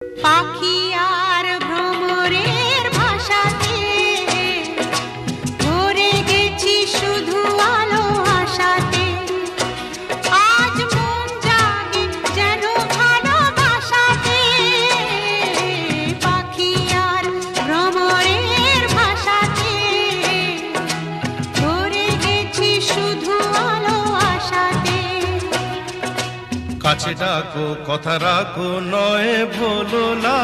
পাখি আর ভ্রমরের ভাষাতে ভরে গেছি শুধু আলো আশাতে। আজ মন জাগে যেন ভালোবাসাতে। পাখি আর ভ্রমরের ভাষাতে ভরে গেছি শুধু আলো আশাতে। কাছে ডাকো কথা রাখো নয় ভোলো না।